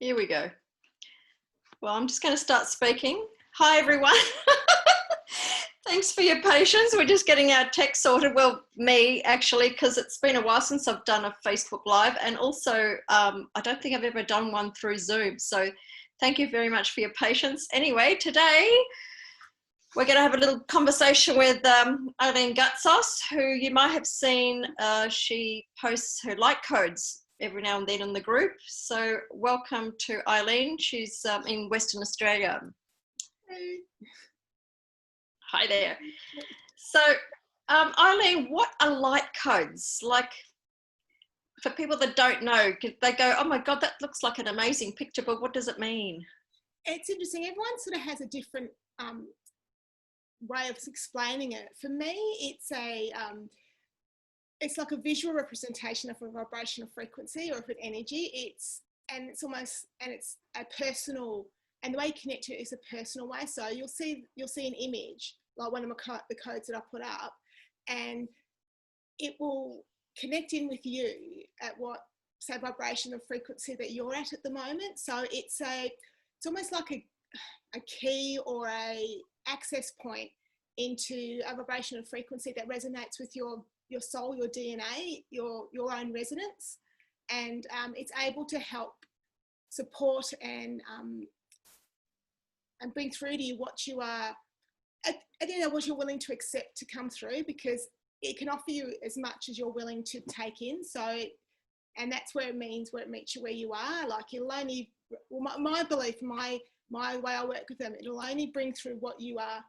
Here we go. Well, I'm just going to start speaking. Hi, everyone. Thanks for your patience. We're just getting our tech sorted. Well, me actually, because it's been a while since I've done a Facebook Live, and also I don't think I've ever done one through Zoom. So thank you very much for your patience. Anyway, today we're going to have a little conversation with Eileen Gutsos, who you might have seen. She posts her light codes every now and then in the group. So welcome to Eileen. She's in Western Australia. Hey. Hi there. So Eileen, what are light codes? Like, for people that don't know, they go, oh my God, that looks like an amazing picture, but what does it mean? It's interesting. Everyone sort of has a different way of explaining it. For me, it's like a visual representation of a vibrational frequency or of an energy. It's a personal, and the way you connect to it is a personal way. So you'll see an image, like one of the codes that I put up, and it will connect in with you at what, say, vibration or frequency that you're at the moment. So it's almost like a key or a access point into a vibrational frequency that resonates with your soul, your DNA, your own resonance, and it's able to help support and bring through to you what you are, what you're willing to accept to come through, because it can offer you as much as you're willing to take in. So, and that's where it meets you where you are. Like, it'll only, well, my belief, my way I work with them, it'll only bring through what you are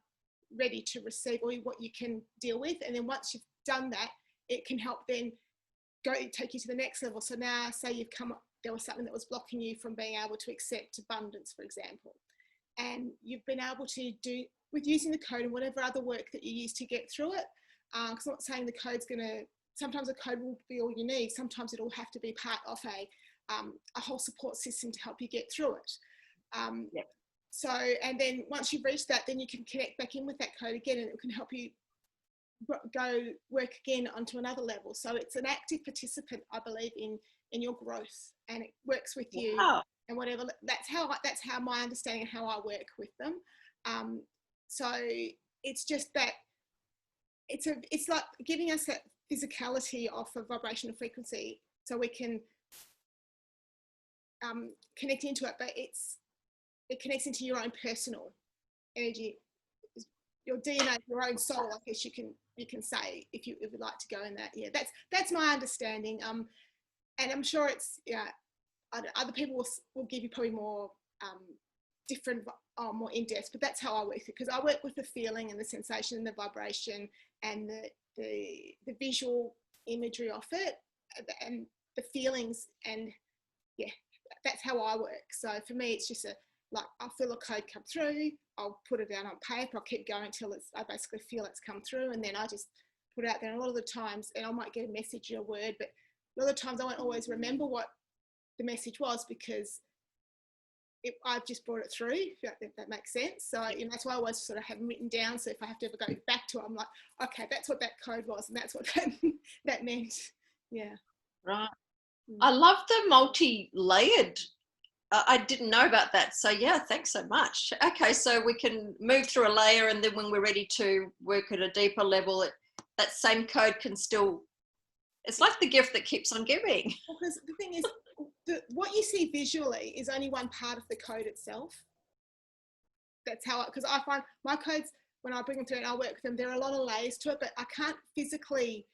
ready to receive or what you can deal with. And then once you've done that, it can help then take you to the next level. So now, say there was something that was blocking you from being able to accept abundance, for example, and you've been able to do with using the code and whatever other work that you use to get through it. Because I'm not saying the code's sometimes a code will be all you need. Sometimes it'll have to be part of a whole support system to help you get through it. Yep. So, and then once you've reached that, then you can connect back in with that code again, and it can help you go work again onto another level. So it's an active participant, I believe, in your growth, and it works with you. Wow. And whatever. That's how my understanding of how I work with them. So it's just that it's like giving us that physicality of a vibrational frequency, so we can connect into it. But it connects into your own personal energy, your DNA, your own soul, I guess you can say, if you would like to go in that. Yeah, that's my understanding. And I'm sure it's, yeah, other people will give you probably more different, more in depth, but that's how I work it, because I work with the feeling and the sensation and the vibration and the visual imagery of it and the feelings, and yeah, that's how I work. So for me, it's just like, I'll feel a code come through, I'll put it down on paper, I'll keep going until I basically feel it's come through, and then I just put it out there. And a lot of the times, and I might get a message or a word, but a lot of the times I won't always remember what the message was, because I've just brought it through, if that makes sense. So that's why I always sort of have them written down. So if I have to ever go back to it, I'm like, okay, that's what that code was, and that's what that meant. Yeah. Right. I love the multi-layered. I didn't know about that. So yeah, thanks so much. Okay, so we can move through a layer, and then when we're ready to work at a deeper level, that same code can still, it's like the gift that keeps on giving. Because the thing is, what you see visually is only one part of the code itself. That's how, because I find my codes, when I bring them through and I work with them, there are a lot of layers to it, but I can't physically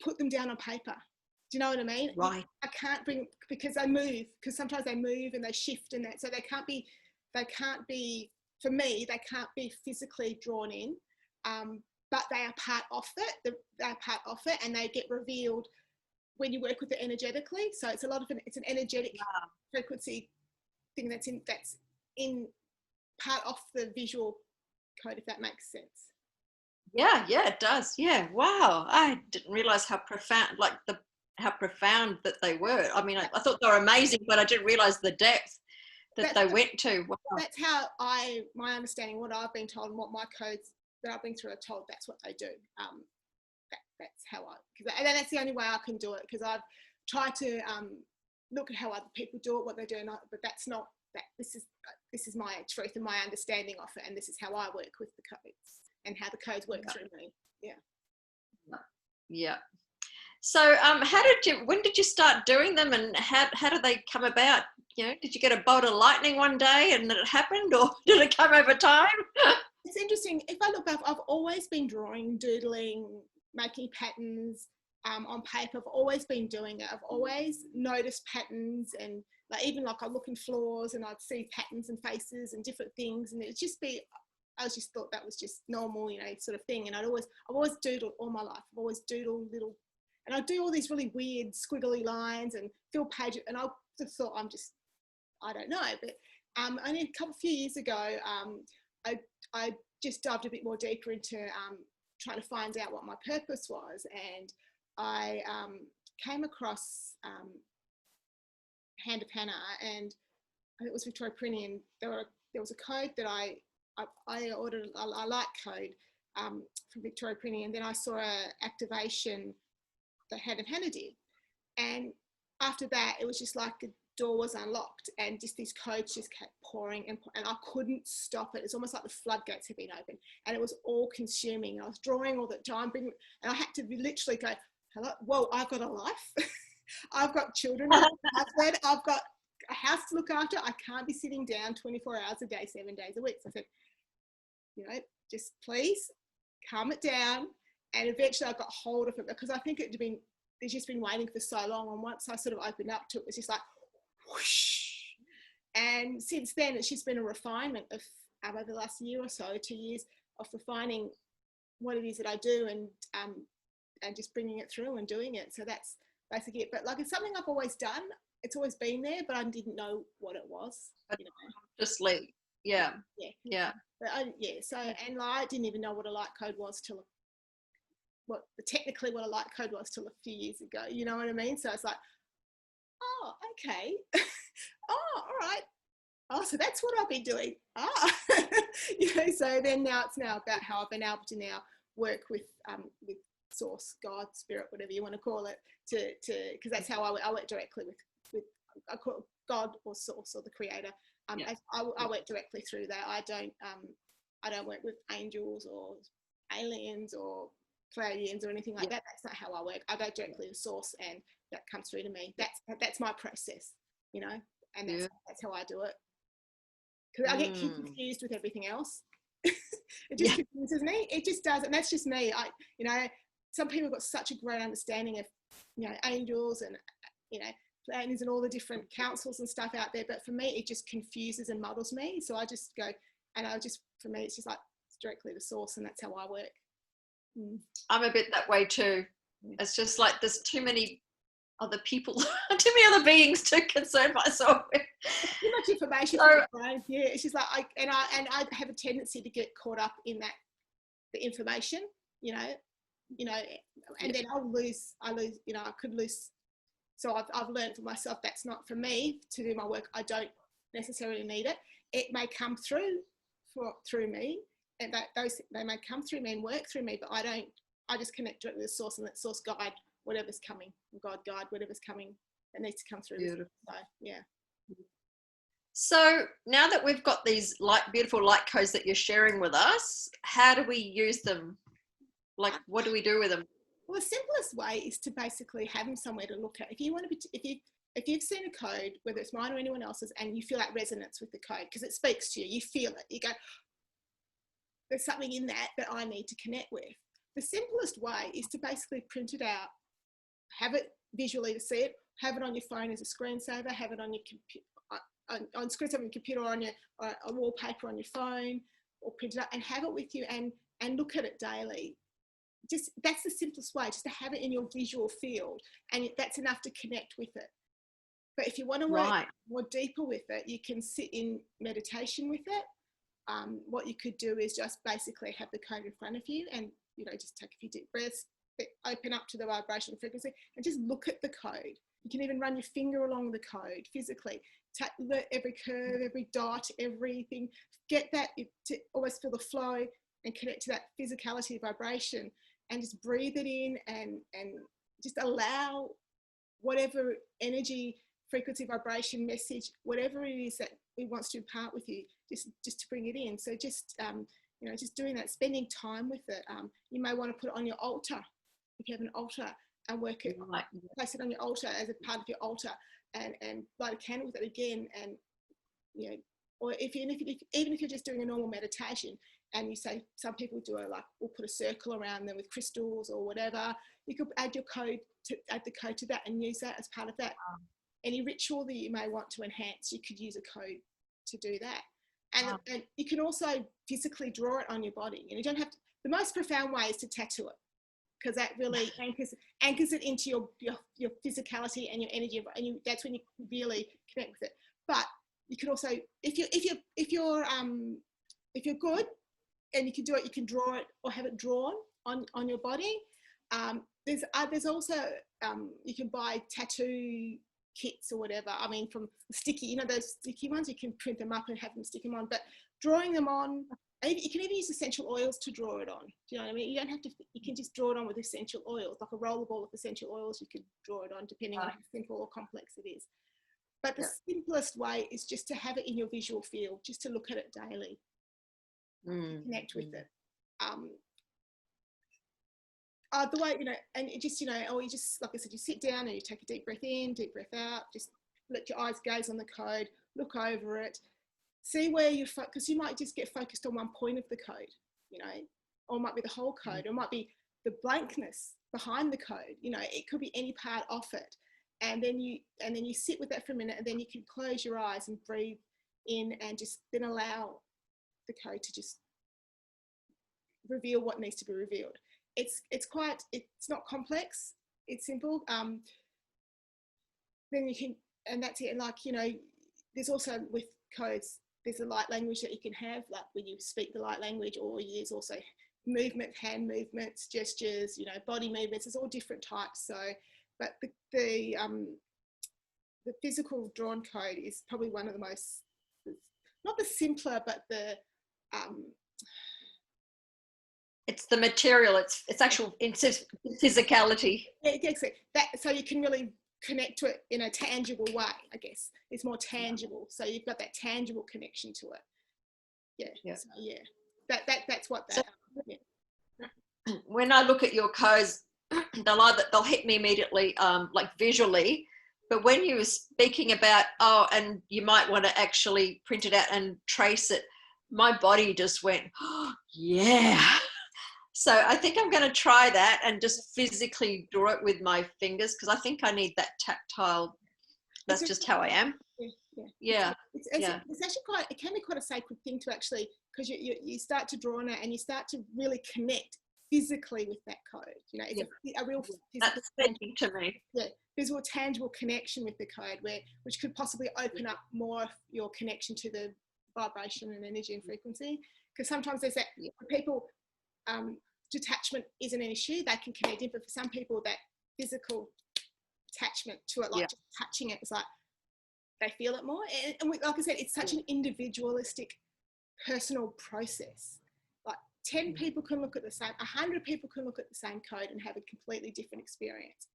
put them down on paper. Do you know what I mean? Right. I can't because they move, because sometimes they move and they shift and that. So they can't be, for me, they can't be physically drawn in, but they are part of it. They're part of it, and they get revealed when you work with it energetically. So it's it's an energetic frequency thing that's in part of the visual code, if that makes sense. Yeah, it does. Yeah. Wow. I didn't realize how profound, how profound that they were. I mean, I thought they were amazing, but I didn't realize the depth that they went to. Wow. That's how my understanding, what I've been told, and what my codes that I've been through are told, that's what they do. That's how and that's the only way I can do it, because I've tried to look at how other people do it, what they're doing, but that's not that. This is my truth and my understanding of it, and this is how I work with the codes and how the codes work through me. Yeah. So when did you start doing them, and how did they come about? You know, did you get a bolt of lightning one day and it happened, or did it come over time? It's interesting. If I look back, I've always been drawing, doodling, making patterns on paper. I've always been doing it. I've always noticed patterns, and like even like I look in floors and I'd see patterns and faces and different things, and I just thought that was just normal, you know, sort of thing. And I've always doodled all my life. I've always doodled little, and I do all these really weird squiggly lines and fill pages, and I just thought I don't know, but only a few years ago, I just dived a bit more deeper into trying to find out what my purpose was, and I came across Hand of Hannah, and it was Victoria Printing, and there was a code that I ordered, a light code from Victoria Printing, and then I saw an activation that Hand of Hannah did, and after that it was just like a door was unlocked, and just these codes just kept pouring and I couldn't stop it. It's almost like the floodgates had been opened, and it was all consuming. I was drawing all the time, and I had to literally go, hello, whoa, I've got a life. I've got children, I've got a house to look after. I can't be sitting down 24 hours a day, 7 days a week. So I said, you know, just please calm it down. And eventually I got hold of it, because I think it's just been waiting for so long. And once I sort of opened up to it, it's just like, whoosh. And since then, it's just been a refinement of over the last year or so, 2 years, of refining what it is that I do, and just bringing it through and doing it. So that's basically it. But like, it's something I've always done. It's always been there, but I didn't know what it was. You know? Just like, yeah. But so, and like, I didn't even know what a light code was till technically what a light code was till a few years ago. You know what I mean? So it's like, oh, okay. Oh, all right. Oh, so that's what I've been doing. You know, so then it's about how I've been able to now work with source, God, spirit, whatever you want to call it, because that's how I work directly with I call it God or source or the creator. I work directly through that. I don't work with angels or aliens or Pleiadians or anything like that. That's not how I work. I go directly to source, and that comes through to me. That's my process, you know, and that's how I do it. Because I get confused with everything else. It just confuses me. It just does, and that's just me. You know, some people have got such a great understanding of, you know, angels and, you know, planners and all the different councils and stuff out there. But for me, it just confuses and muddles me. So I just go, and for me, it's just like, it's directly the source, and that's how I work. I'm a bit that way too. It's just like there's too many other people, too many other beings to concern myself with. Too much information for the brain. Yeah, it's just like I have a tendency to get caught up in the information, you know, and then I lose, you know, I could lose. So I've learned for myself that's not for me to do my work. I don't necessarily need it. It may come through me, and they may come through me and work through me, but I don't. I just connect directly with the source and let source guide whatever's coming. God guide whatever's coming that needs to come through. Beautiful. So, yeah. So now that we've got these beautiful light codes that you're sharing with us, how do we use them? Like, what do we do with them? Well, the simplest way is to basically have them somewhere to look at. If you want to if you've seen a code, whether it's mine or anyone else's, and you feel that resonance with the code because it speaks to you, you feel it, you go, there's something in that I need to connect with. The simplest way is to basically print it out, have it visually to see it, have it on your phone as a screensaver, have it on your computer, on screensaver on your computer, or on a wallpaper on your phone, or print it out and have it with you and look at it daily. Just that's the simplest way, just to have it in your visual field, and that's enough to connect with it. But if you want to work more deeper with it, you can sit in meditation with it. What you could do is just basically have the code in front of you, and you know, just take a few deep breaths, open up to the vibration frequency, and just look at the code. You can even run your finger along the code physically. Take every curve, every dot, everything. Get that to almost feel the flow and connect to that physicality vibration, and just breathe it in and just allow whatever energy frequency, vibration, message, whatever it is that it wants to impart with you, just to bring it in. So just, you know, just doing that, spending time with it. You may want to put it on your altar, if you have an altar, and work it, place it on your altar as a part of your altar, and light a candle with it again. And, you know, or even if you're just doing a normal meditation, and you say, some people do it like, we'll put a circle around them with crystals or whatever, you could add the code to that and use that as part of that. Any ritual that you may want to enhance, you could use a code to do that. And you can also physically draw it on your body. And you don't have to, the most profound way is to tattoo it, because that really anchors it into your physicality and your energy, and that's when you really connect with it. But you can also, if you're good and you can do it, you can draw it or have it drawn on your body. There's also you can buy tattoo kits or whatever. I mean, from sticky, you know, those sticky ones, you can print them up and have them stick them on. But drawing them on, you can even use essential oils to draw it on. Do you know what I mean? You don't have to, you can just draw it on with essential oils, like a rollerball of essential oils. You could draw it on depending on how simple or complex it is. But the simplest way is just to have it in your visual field, just to look at it daily, connect with it. The way, you know, and it just, you know, or you just, like I said, you sit down and you take a deep breath in, deep breath out, just let your eyes gaze on the code, look over it, see where you focus, because you might just get focused on one point of the code, you know, or it might be the whole code, or it might be the blankness behind the code, you know, it could be any part of it. And then you sit with that for a minute, and then you can close your eyes and breathe in, and just then allow the code to just reveal what needs to be revealed. It's not complex, it's simple. Then you can, and that's it. And like, you know, there's also with codes, there's a light language that you can have, like when you speak the light language, or there's also movement, hand movements, gestures, you know, body movements. There's all different types. So, but the physical drawn code is probably one of the most, not the simpler, but the it's the material, it's actual, it's physicality. Yeah, exactly. That, so you can really connect to it in a tangible way, I guess. It's more tangible. So you've got that tangible connection to it. Yeah. So yeah. That's what that When I look at your codes, they'll hit me immediately, like visually. But when you were speaking about, and you might want to actually print it out and trace it, my body just went, oh, yeah. So I think I'm going to try that and just physically draw it with my fingers, because I think I need that tactile. That's just how I am. Yeah. It's actually quite, it can be quite a sacred thing to actually, because you start to draw on it and you start to really connect physically with that code. You know, it's a real physical, that's speaking to me. Yeah, visual, tangible connection with the code, which could possibly open up more of your connection to the vibration and energy and frequency. Because sometimes there's that, for people, detachment isn't an issue, they can connect in, but for some people that physical attachment to it, like just touching it, is like they feel it more. And like I said, it's such an individualistic, personal process. Like 10 people can look at the same, 100 people can look at the same code and have a completely different experience.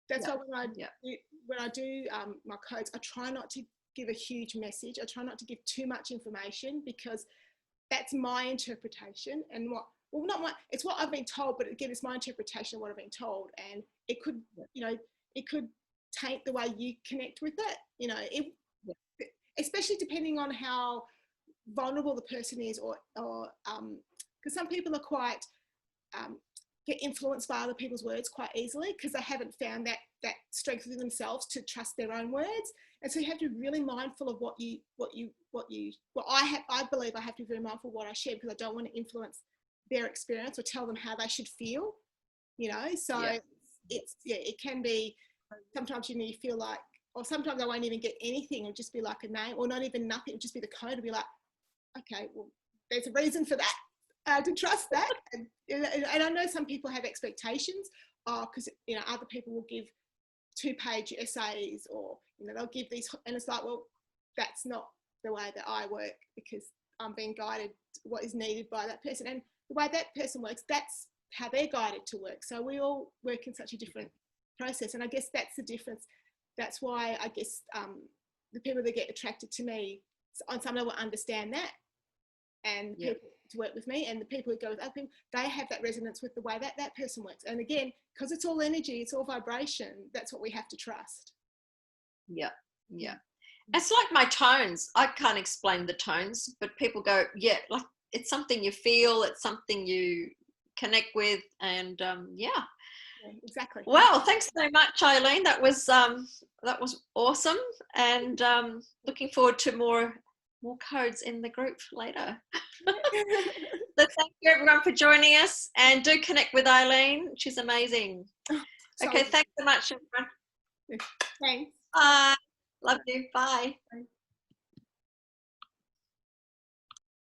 That's why when I do my codes, I try not to give a huge message. I try not to give too much information, because that's my interpretation, and it's what I've been told, but again, it's my interpretation of what I've been told, and it could, you know, it could taint the way you connect with it, you know, especially depending on how vulnerable the person is, or because some people are quite, get influenced by other people's words quite easily, because they haven't found that strength within themselves to trust their own words. And so you have to be really mindful of I believe I have to be very mindful of what I share, because I don't want to influence their experience or tell them how they should feel, you know. So it can be, sometimes, you know, you feel like, or sometimes I won't even get anything, it'll just be like a name, or not even nothing, it'll just be the code. It'll be like, okay, well, there's a reason for that, to trust that. And I know some people have expectations, because, you know, other people will give 2-page essays, or, you know, they'll give these, and it's like, well, that's not the way that I work, because I'm being guided to what is needed by that person, and the way that person works, that's how they're guided to work. So we all work in such a different process, and I guess that's the difference. that's why I guess the people that get attracted to me on some level understand that, and people to work with me, and the people who go with other people, they have that resonance with the way that that person works. And again, because it's all energy, it's all vibration, that's what we have to trust. Yeah. It's like my tones. I can't explain the tones, but people go, yeah, like it's something you feel, it's something you connect with, and yeah, exactly. Well, thanks so much, Eileen. That was awesome, and looking forward to more codes in the group later. So thank you everyone for joining us, and do connect with Eileen. She's amazing. Okay, thanks so much, everyone. Thanks. Bye. Love you. Bye. Bye.